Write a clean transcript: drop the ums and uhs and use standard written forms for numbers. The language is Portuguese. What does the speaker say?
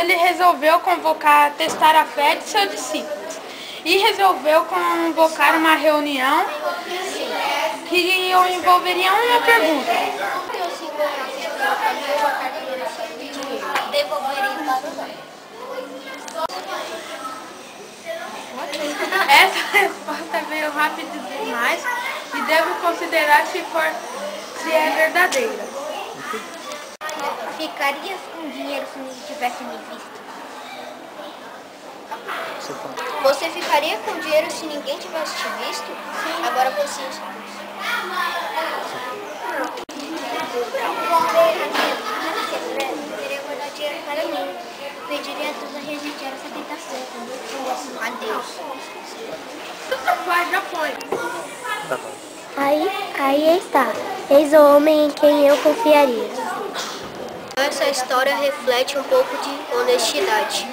ele resolveu testar a fé de seus discípulos e resolveu convocar uma reunião que envolveria uma pergunta. Essa resposta veio rápida demais e devo considerar se é verdadeira. Ficarias com dinheiro se ninguém tivesse me visto? Você ficaria com dinheiro se ninguém tivesse te visto? Sim. Agora você... Queria guardar dinheiro para mim. Pediria a Deus a rejeitar essa tentação. A Deus. Já foi. Aí está. Eis o homem em quem eu confiaria. Essa história reflete um pouco de honestidade.